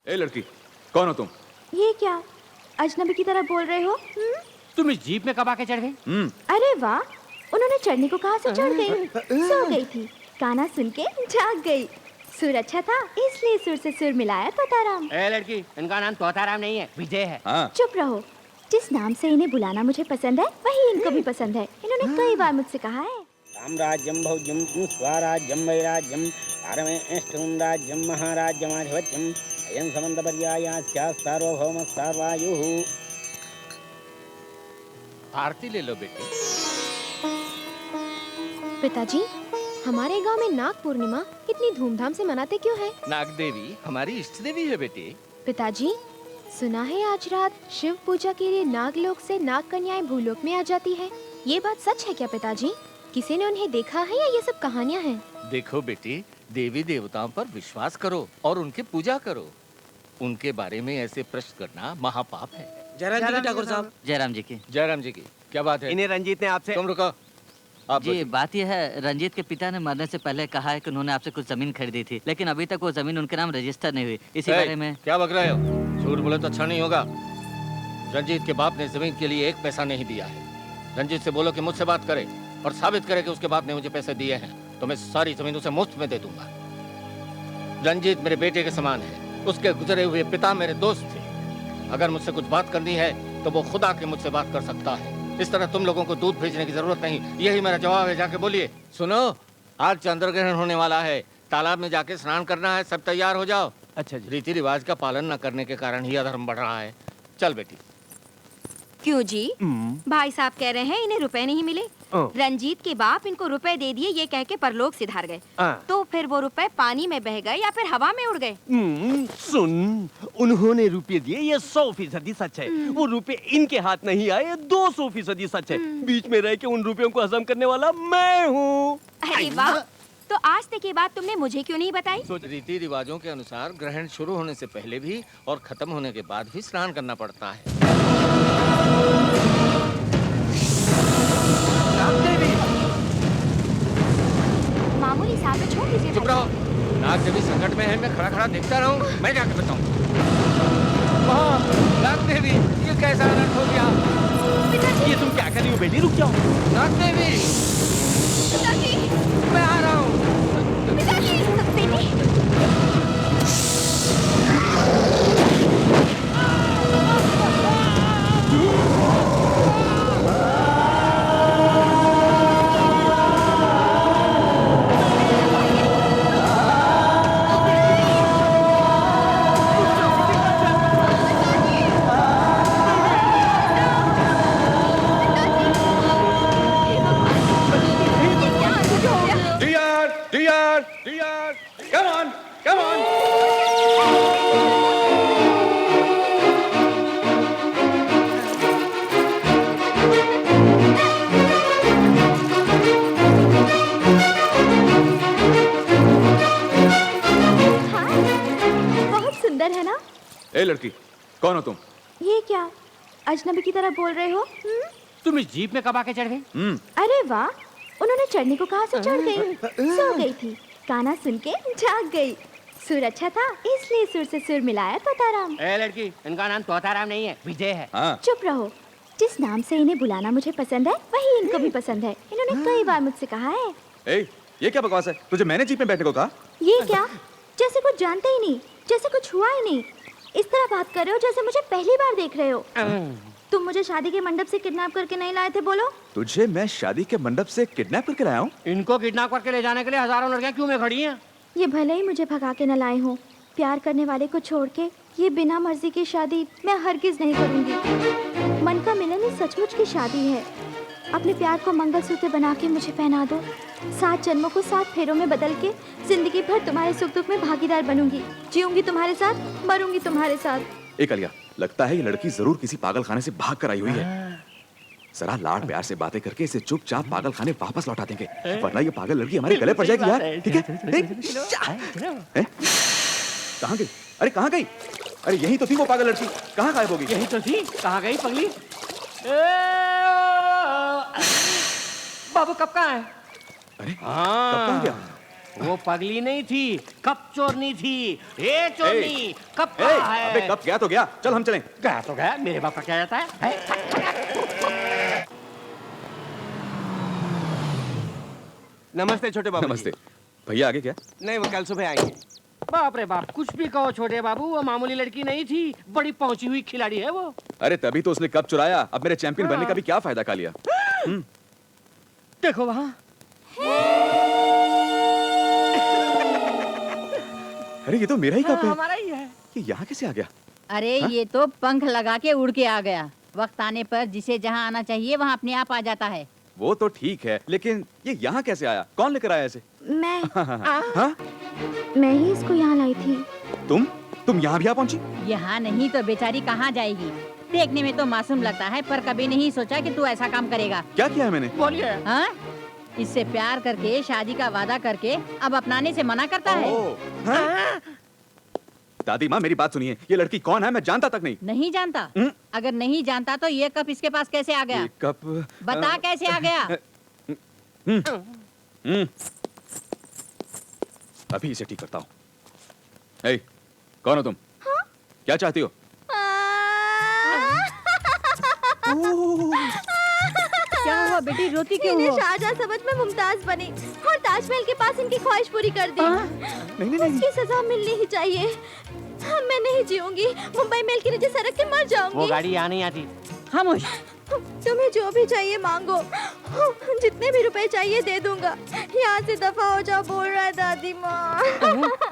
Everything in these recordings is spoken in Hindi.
ए लड़की, कौन हो तुम? ये क्या अजनबी की तरह बोल रहे हो? तुम इस जीप में कब आके चढ़ गई? अरे वाह, उन्होंने चढ़ने को कहा से चढ़ गई। सो गई थी, गाना सुन के जाग गई। सुर अच्छा था इसलिए सुर से सुर मिलाया तोताराम। ए लड़की, इनका नाम तोताराम नहीं है, विजय है। हाँ। चुप रहो, जिस नाम से इन्हें बुलाना मुझे पसंद है वही इनको भी पसंद है। इन्होंने कई बार मुझसे कहा है साम्राज्यम भौज्यम स्वराज्यम वैराज्यम पारमेष्टम राज्यम महाराज्यमाधिपत्यम अयं समंतपर्यायास्या सार्वभौम सार्वायुः। आरती ले लो बेटी। पिताजी, हमारे गांव में नाग पूर्णिमा कितनी धूमधाम से मनाते क्यों है? नाग देवी हमारी इष्ट देवी है बेटी। पिताजी, सुना है आज रात शिव पूजा के लिए नागलोक से नाग कन्याएं भूलोक में आ जाती है। ये बात सच है क्या पिताजी? किसी ने उन्हें देखा है या ये सब कहानियाँ हैं? देखो बेटी, देवी देवताओं पर विश्वास करो और उनकी पूजा करो। उनके बारे में ऐसे प्रश्न करना महापाप है। जयराम जी ठाकुर साहब। जयराम जी की। जयराम जी की क्या बात है? इन्हें रंजीत ने आपसे। तुम रुको। आप जी बात यह है, रंजीत के पिता ने मरने से पहले कहा है कि उन्होंने आपसे कुछ जमीन खरीदी थी, लेकिन अभी तक वो जमीन उनके नाम रजिस्टर नहीं हुई। इसी बारे में क्या बक रहे हो? झूठ बोले तो अच्छा नहीं होगा। रंजीत के बाप ने जमीन के लिए एक पैसा नहीं दिया है। रंजीत से बोलो कि मुझसे बात करे और साबित करे कि उसके बाप ने मुझे पैसे दिए हैं, तो मैं सारी जमीन उसे मुफ्त में दे दूंगा। रंजीत मेरे बेटे के समान है। उसके गुजरे हुए पिता मेरे दोस्त थे। अगर मुझसे कुछ बात करनी है तो वो खुद आके मुझसे बात कर सकता है। इस तरह तुम लोगों को दूध भेजने की जरूरत नहीं। यही मेरा जवाब है, जाके बोलिए। सुनो, आज चंद्रग्रहण होने वाला है, तालाब में जाके स्नान करना है, सब तैयार हो जाओ। अच्छा जी। रीति रिवाज का पालन न करने के कारण ही अधर्म बढ़ रहा है। चल बेटी। क्यों जी? भाई साहब कह रहे हैं इन्हें रुपए नहीं मिले। रंजीत के बाप इनको रुपए दे दिए ये कह के परलोक सिधार गए, तो फिर वो रुपए पानी में बह गए या फिर हवा में उड़ गए? सुन, उन्होंने रुपए दिए ये 100% सच है। वो रुपए इनके हाथ नहीं आए 200% सच है। बीच में रह के उन रुपयों को हजम करने वाला मैं हूँ। अरे वाह, तो आज तक ये बात तुमने मुझे क्यों नहीं बताई? रीति रिवाजों के अनुसार ग्रहण शुरू होने से पहले भी और खत्म होने के बाद भी स्नान करना पड़ता है। मामूली साहब को छोड़ दीजिए। चुप रहो। नाग देवी संकट में है, मैं खड़ा खड़ा देखता रहूं? मैं जाके बताऊं। नाग देवी, ये कैसा अनर्थ हो गया? ये तुम क्या कर रही हो बेटी? रुक जाओ। नाग देवी, मैं आ रहा हूँ। Dear, come on, come on. बहुत सुंदर है ना? ए लड़की, कौन हो तुम? ये क्या अजनबी की तरह बोल रहे हो? तुम इस जीप में कब आके चढ़ गई? अरे वाह, उन्होंने चढ़ने को कहा से चढ़ गई। सो गई थी, गाना सुन के जाग गई। सुर अच्छा था इसलिए सुर से सुर मिलाया तोताराम। ए लड़की, इनका नाम तोताराम नहीं है, विजय है। हाँ। चुप रहो, जिस नाम से इन्हें बुलाना मुझे पसंद है वही इनको भी पसंद है। इन्होंने कई बार मुझसे कहा है ए, ये क्या बकवास है? तुझे मैंने जीप में बैठने को कहा? ये क्या, जैसे कुछ जानते ही नहीं, जैसे कुछ हुआ ही नहीं। इस तरह बात कर रहे हो जैसे मुझे पहली बार देख रहे हो। तुम मुझे शादी के मंडप से किडनैप करके नहीं लाए थे, बोलो। तुझे मैं शादी के मंडप से किडनैप करके लाया हूँ? इनको किडनैप करके ले जाने के लिए हजारों लड़कियां क्यों में खड़ी हैं? ये भले ही मुझे भगा के न लाए हो, प्यार करने वाले को छोड़ के ये बिना मर्जी की शादी मैं हरगिज नहीं करूंगी। मन का मिलन ही सचमुच की शादी है। अपने प्यार को मंगलसूत्र बना के मुझे पहना दो। 7 जन्मों को 7 फेरों में बदल के जिंदगी भर तुम्हारे सुख दुख में भागीदार बनूंगी। जीऊंगी तुम्हारे साथ, मरूंगी तुम्हारे साथ। एक अलिया, लगता है ये लड़की जरूर किसी पागल खाने से भाग कर आई हुई है। जरा लाड प्यार से बातें करके इसे चुपचाप पागल खाने वापस लौटा देंगे, वरना ये पागल लड़की हमारे गले पड़ जाएगी यार। ठीक है? कहाँ गई? अरे कहाँ गई? अरे यही तो थी वो पागल लड़की, कहाँ गायब होगी? यही तो थी, कहाँ गई पगली? बाबू कब का है? अरे कब कहाँ गया? वो पगली नहीं थी, कप चोरनी थी। ये चोरनी कप कहाँ है? अबे कब गया तो गया, चल हम चलें। गया तो गया, मेरे बाप का क्या जाता है? नमस्ते छोटे बाबू। नमस्ते भैया, आगे क्या? नहीं, वो कल सुबह आएंगे। बाप रे बाप, कुछ भी कहो छोटे बाबू, वो मामूली लड़की नहीं थी, बड़ी पहुंची हुई खिलाड़ी है वो। अरे तभी तो उसने कप चुराया, अब मेरे चैंपियन बनने का भी क्या फायदा का लिया। देखो वहाँ। अरे ये तो मेरा ही कप है। हमारा ही है। ये यहाँ कैसे आ गया? अरे ये तो पंख लगा के उड़ के आ गया। वक्त आने पर जिसे जहाँ आना चाहिए वहाँ अपने आप आ जाता है। वो तो ठीक है, लेकिन ये यहाँ कैसे आया? कौन लेकर आया इसे? मैं हाँ? मैं ही इसको यहाँ लाई थी। तुम यहाँ भी आ पहुँची? यहाँ नहीं तो बेचारी कहाँ जाएगी? देखने में तो मासूम लगता है, पर कभी नहीं सोचा कि तू ऐसा काम करेगा। क्या किया है मैंने? बोलिए। हाँ? इससे प्यार करके शादी का वादा करके अब अपनाने से मना करता है। हाँ? दादी माँ मेरी बात सुनिए, ये लड़की कौन है मैं जानता तक नहीं। नहीं जानता? अगर नहीं जानता तो ये कप इसके पास कैसे आ गया? कप बता कैसे आ गया? अभी इसे ठीक करता हूँ। ए, कौन हो तुम? हाँ? क्या चाहती हो? क्या हुआ बेटी, रोती क्यों हो? शाहजहां समझ में मुमताज बनी और ताजमहल के पास इनकी ख्वाहिश पूरी कर दी। नहीं। उसकी सजा मिलनी ही चाहिए। मैं नहीं जीऊंगी, मुंबई मेल की नीचे सड़क के मर जाऊंगी। वो गाड़ी यहाँ नहीं आती। खामोश। तुम्हें जो भी चाहिए मांगो, जितने भी रुपए चाहिए दे दूंगा। यहाँ से दफा हो जाओ, बोल रहा है दादी माँ।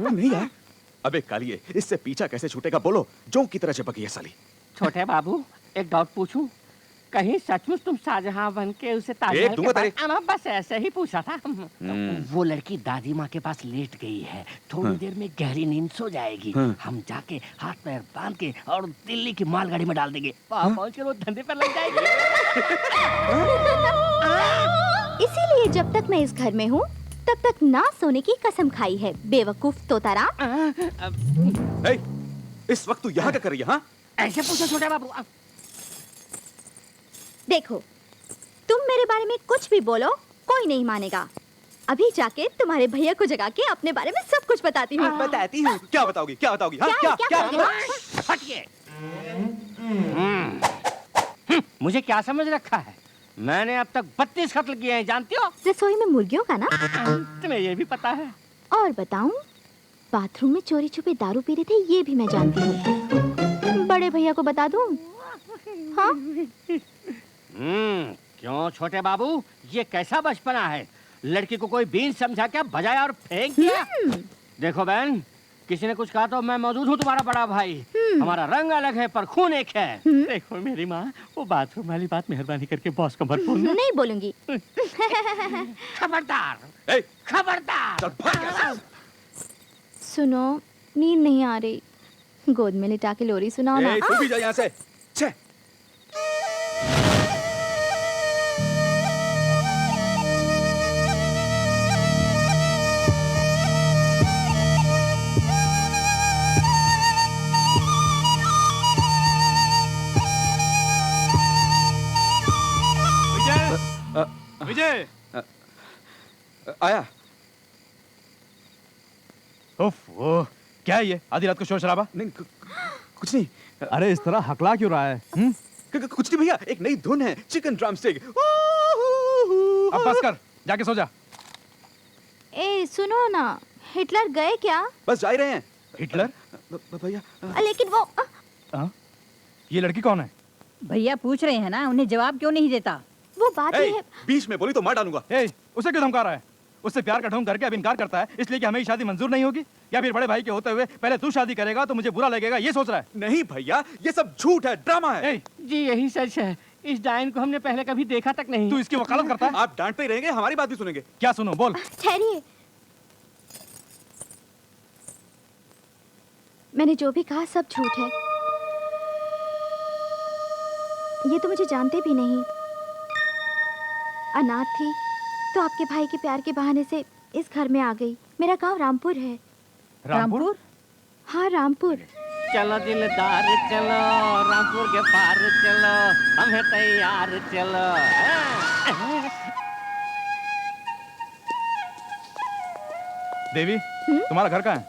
नहीं यार, अबे कालिए, इससे पीछा कैसे छूटेगा? बोलो, जोंक की तरह चिपकी है साली। छोटे बाबू, एक डाउट पूछूं? कहीं सचमुच तुम शाहजहां बन के उसे ताजमहल के पास? बस ऐसे ही पूछा था। वो लड़की दादी माँ के पास लेट गई है, थोड़ी देर में गहरी नींद सो जाएगी। हम जाके हाथ पैर बांध के और दिल्ली की मालगाड़ी में डाल देंगे। वहाँ पहुँच कर वो धंधे पर लग जाएगी। इसीलिए जब तक मैं इस घर में हूँ तब तक ना सोने की कसम खाई है, बेवकूफ तोताराम। इस वक्त तू यहाँ क्या कर रही है? हाँ? ऐसे पूछो छोटे बाबू। देखो, तुम मेरे बारे में कुछ भी बोलो, कोई नहीं मानेगा। अभी जाके तुम्हारे भैया को जगा के अपने बारे में सब कुछ बताती हूँ। बताती हूँ? क्या बताओगी? क्या बताओगी? हाँ? क्या? हटिए। मुझे क्या समझ रखा है? मैंने अब तक 32 कत्ल किए हैं, जानती हो? रसोई में मुर्गियों का ना? तुम्हें ये भी पता है? और बताऊं, बाथरूम में चोरी छुपे दारू पी रहे थे, ये भी मैं जानती हूँ। बड़े भैया को बता दूं? हाँ? क्यों छोटे बाबू, ये कैसा बचपना है? लड़की को कोई बीन समझा क्या बजाया और फेंक दिया? देखो बहन, किसी ने कुछ कहा तो मैं मौजूद हूँ, तुम्हारा बड़ा भाई। हमारा रंग अलग है पर खून एक है। देखो मेरी माँ, वो बाथरूम वाली बात मेहरबानी करके बॉस को मत बोलना। नहीं बोलूंगी। खबरदार, खबरदार। सुनो, नींद नहीं आ रही, गोद में लिटा के लोरी सुनाओ ना। तू भी जा यहाँ से। छे। विजय, आया। उफ, वो क्या है ये आधी रात को शोर शराबा? नहीं, कुछ नहीं। अरे इस तरह हकला क्यों रहा है? कुछ नहीं भैया, एक नई धुन है, चिकन ड्रमस्टिक। अब बस कर, जाके सो जा। ए सुनो ना, हिटलर गए क्या? बस जा ही रहे हैं। हिटलर? भैया। लेकिन वो ये लड़की कौन है? भैया पूछ रहे हैं ना, उन्हें जवाब क्यों नहीं देता? वो बात ये है। बीच में बोली तो मार डालूंगा। उसे क्यों धमका रहा है? उससे प्यार का ढोंग करके अब इनकार करता है, इसलिए कि हमें शादी मंजूर नहीं होगी? या फिर बड़े भाई के होते हुए पहले तू शादी करेगा तो मुझे बुरा लगेगा, ये सोच रहा है? नहीं भैया, ये सब झूठ है, ड्रामा है। जी यही सच है, इस डायन को हमने पहले कभी देखा तक नहीं। तू इसकी वकालत करता है? आप डांटते ही रहेंगे, हमारी बात भी सुनेंगे। क्या सुनो, बोल। ठहरिए, मैंने जो भी कहा सब झूठ है। ये तो मुझे जानते भी नहीं। अनाथ थी तो आपके भाई के प्यार के बहाने से इस घर में आ गई। मेरा गांव रामपुर है। रामपुर? हाँ रामपुर। चलो दिलदार चलो, रामपुर के पार चलो, हम हैं तैयार चलो। देवी, तुम्हारा घर कहाँ है?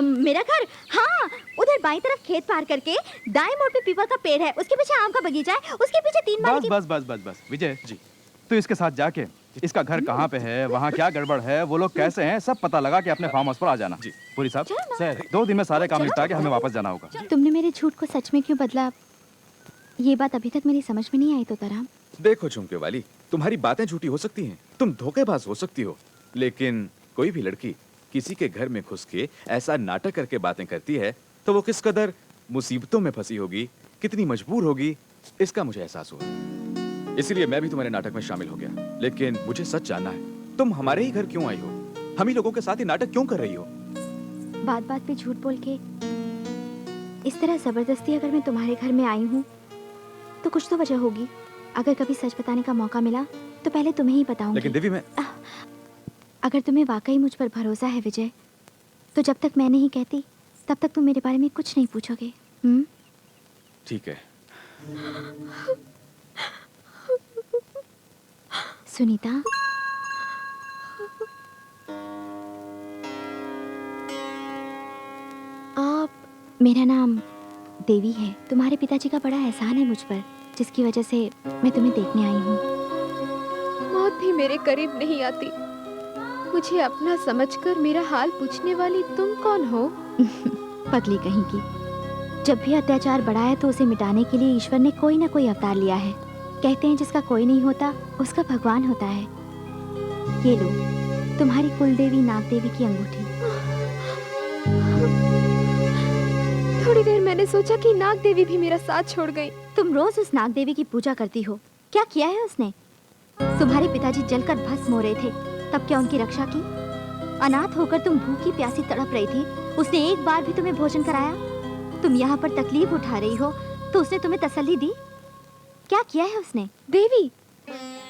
मेरा घर, हाँ, उधर बाईं तरफ खेत पार करके दाएं मोड़ पे पीपल का पेड़ है, उसके पीछे आम का बगीचा है, उसके पीछे 3 माले की। बस विजय जी, तो इसके साथ जाके इसका घर कहाँ पे है, वहाँ क्या गड़बड़ है, वो लोग कैसे हैं, सब पता लगा के अपने फार्म हाउस पर आ जाना। जी पूरी साहब, सर 2 दिन में सारे काम निपटा के हमें वापस जाना होगा। तुमने मेरे झूठ को सच में क्यों बदला? ये बात अभी तक मेरी समझ में नहीं आई तोताराम। देखो झुमके वाली, तुम्हारी बातें झूठी हो सकती हैं, तुम धोखेबाज हो सकती हो, लेकिन कोई भी लड़की किसी के घर में घुस के ऐसा नाटक करके बातें करती है तो वो किस कदर मुसीबतों में फंसी होगी, कितनी मजबूर होगी, इसका मुझे एहसास हुआ। इसलिए मैं भी तुम्हारे नाटक में शामिल हो गया। लेकिन मुझे सच जानना है, तुम हमारे ही घर क्यों आई हो? हम ही लोगों के साथ ही नाटक क्यों कर रही हो? बात बात पे झूठ बोल के इस तरह जबरदस्ती अगर मैं तुम्हारे घर में आई हूँ तो कुछ तो वजह होगी। अगर कभी सच बताने का मौका मिला तो पहले तुम्हें ही बताऊंगी। लेकिन देवी, मैं अगर तुम्हें वाकई मुझ पर भरोसा है विजय, तो जब तक मैं नहीं कहती तब तक तुम मेरे बारे में कुछ नहीं पूछोगे। ठीक है। सुनीता, मेरा नाम देवी है। तुम्हारे पिताजी का बड़ा एहसान है मुझ पर, जिसकी वजह से मैं तुम्हें देखने आई हूँ। मौत भी मेरे करीब नहीं आती। मुझे अपना समझकर मेरा हाल पूछने वाली तुम कौन हो? पगली कहीं की। जब भी अत्याचार बढ़ा है तो उसे मिटाने के लिए ईश्वर ने कोई ना कोई अवतार लिया है। कहते हैं जिसका कोई नहीं होता उसका भगवान होता है। ये लो, तुम्हारी कुल देवी नाग देवी की अंगूठी। थोड़ी देर मैंने सोचा कि नाग देवी भी मेरा साथ छोड़ गई। तुम रोज उस नाग देवी की पूजा करती हो, क्या किया है उसने? तुम्हारे पिताजी जलकर भस्म हो रहे थे, तब क्या उनकी रक्षा की? अनाथ होकर तुम भूखी प्यासी तड़प रही थी, उसने एक बार भी तुम्हें भोजन कराया? तुम यहाँ पर तकलीफ उठा रही हो तो उसने तुम्हें तसल्ली दी? क्या किया है उसने? देवी,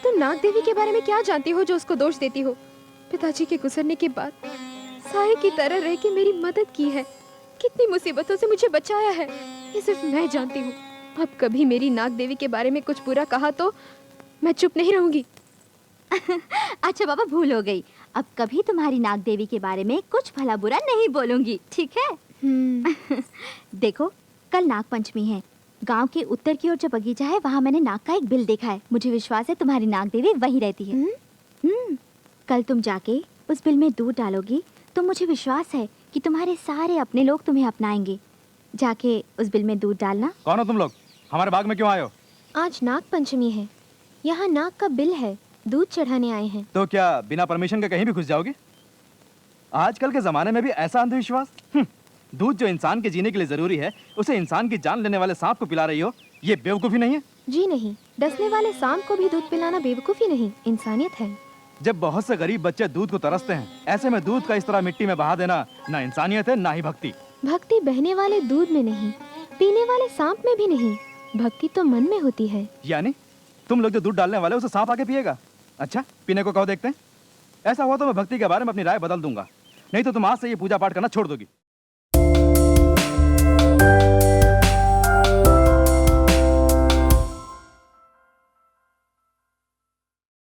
तुम नाग देवी के बारे में क्या जानती हो जो उसको दोष देती हो? पिताजी के गुजरने के बाद साए की तरह रह के मेरी मदद की है, कितनी मुसीबतों से मुझे बचाया है, ये सिर्फ मैं जानती हूँ। अब कभी मेरी नाग देवी के बारे में कुछ बुरा कहा तो मैं चुप नहीं रहूंगी। अच्छा बाबा, भूल हो गई, अब कभी तुम्हारी नाग देवी के बारे में कुछ भला बुरा नहीं बोलूंगी, ठीक है? देखो, कल नाग पंचमी है। गांव के उत्तर की ओर जो बगीचा है वहाँ मैंने नाग का एक बिल देखा है। मुझे विश्वास है तुम्हारी नाग देवी वहीं रहती है। कल तुम जाके उस बिल में दूध डालोगी तो मुझे विश्वास है कि तुम्हारे सारे अपने लोग तुम्हें अपनाएंगे। जाके उस बिल में दूध डालना। कौन हो तुम लोग? हमारे बाग में क्यों आए हो? आज नाग पंचमी है, यहाँ नाग का बिल है, दूध चढ़ाने आए हैं। तो क्या बिना परमिशन के कहीं भी घुस जाओगे? आजकल के जमाने में भी ऐसा अंधविश्वास? दूध जो इंसान के जीने के लिए जरूरी है, उसे इंसान की जान लेने वाले सांप को पिला रही हो, ये बेवकूफी नहीं है? जी नहीं, डसने वाले सांप को भी दूध पिलाना बेवकूफी नहीं, इंसानियत है। जब बहुत से गरीब बच्चे दूध को तरसते हैं, ऐसे में दूध का इस तरह मिट्टी में बहा देना ना इंसानियत है ना ही भक्ति। भक्ति बहने वाले दूध में नहीं, पीने वाले सांप में भी नहीं, भक्ति तो मन में होती है। यानी तुम लोग जो दूध डालने वाले उसे सांप आके पिएगा? अच्छा, पीने को कहो देखते हैं। ऐसा हुआ तो मैं भक्ति के बारे में अपनी राय बदल दूंगा, नहीं तो तुम आज से ये पूजा पाठ करना छोड़ दोगी।